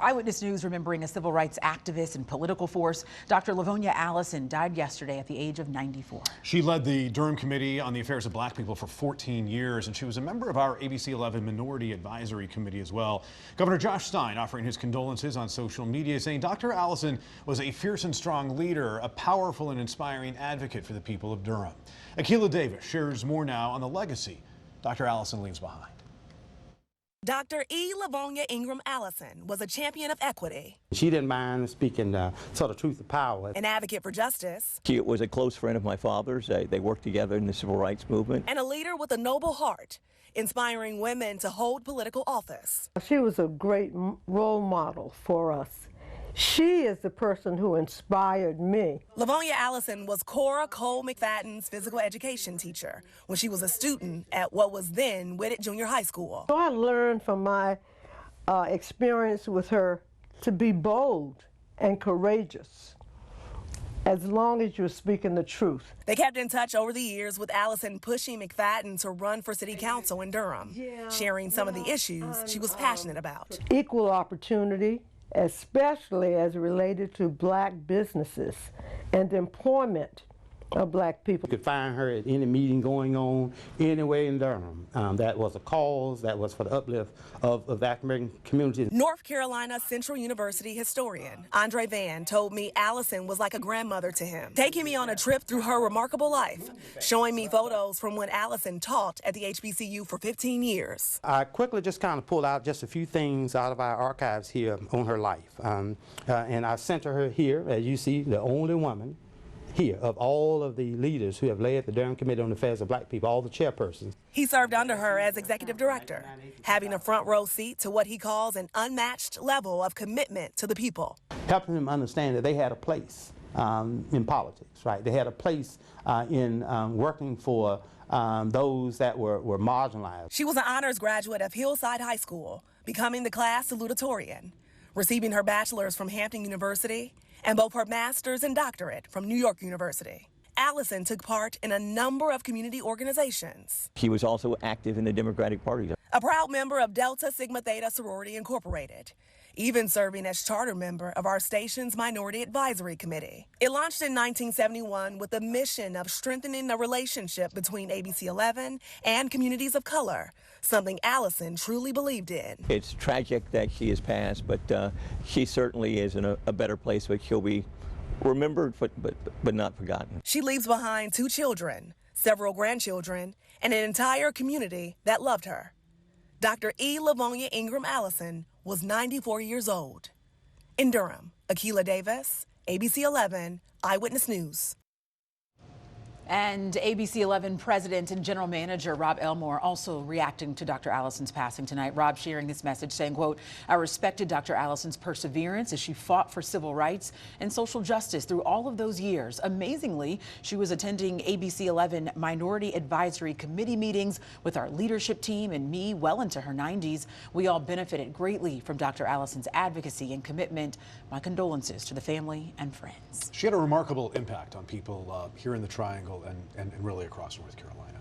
Eyewitness News remembering a civil rights activist and political force. Dr. Lavonia Allison died yesterday at the age of 94. She led the Durham Committee on the Affairs of Black People for 14 years, and she was a member of our ABC 11 Minority Advisory Committee as well. Governor Josh Stein offering his condolences on social media, saying Dr. Allison was a fierce and strong leader, a powerful and inspiring advocate for the people of Durham. Akila Davis shares more now on the legacy Dr. Allison leaves behind. Dr. Lavonia Ingram Allison was a champion of equity. She didn't mind speaking sort of truth to power. An advocate for justice. She was a close friend of my father's. They worked together in the civil rights movement. And a leader with a noble heart, inspiring women to hold political office. She was a great role model for us. She is the person who inspired me. Lavonia Allison was Cora Cole McFadden's physical education teacher when she was a student at what was then Whittick Junior High School. So I learned from my experience with her to be bold and courageous, as long as you're speaking the truth. They kept in touch over the years, with Allison pushing McFadden to run for city council in Durham, sharing some of the issues she was passionate about. Equal opportunity, especially as related to black businesses and employment of black people. You could find her at any meeting going on anywhere in Durham. That was a cause, that was for the uplift of the African American community. North Carolina Central University historian Andre Vann told me Allison was like a grandmother to him, taking me on a trip through her remarkable life, showing me photos from when Allison taught at the HBCU for 15 years. I quickly just kind of pulled out just a few things out of our archives here on her life. And I sent her here, as you see, the only woman here of all of the leaders who have led the Durham Committee on the Affairs of Black People, all the chairpersons. He served under her as executive director, having a front row seat to what he calls an unmatched level of commitment to the people. Helping them understand that they had a place in politics, right? They had a place in working for those that were marginalized. She was an honors graduate of Hillside High School, becoming the class salutatorian, receiving her bachelor's from Hampton University, and both her master's and doctorate from New York University. Allison took part in a number of community organizations. She was also active in the Democratic Party. A proud member of Delta Sigma Theta Sorority Incorporated, even serving as charter member of our station's Minority Advisory Committee. It launched in 1971 with the mission of strengthening the relationship between ABC 11 and communities of color, something Allison truly believed in. It's tragic that she has passed, but she certainly is in a better place, but she'll be remembered but not forgotten. She leaves behind 2 children, several grandchildren, and an entire community that loved her. Dr. Lavonia Ingram Allison was 94 years old. In Durham, Akila Davis, ABC 11 Eyewitness News. And ABC 11 President and General Manager Rob Elmore also reacting to Dr. Allison's passing tonight. Rob sharing this message saying, quote, "I respected Dr. Allison's perseverance as she fought for civil rights and social justice through all of those years. Amazingly, she was attending ABC 11 Minority Advisory Committee meetings with our leadership team and me well into her 90s. We all benefited greatly from Dr. Allison's advocacy and commitment. My condolences to the family and friends." She had a remarkable impact on people here in the Triangle and really across North Carolina.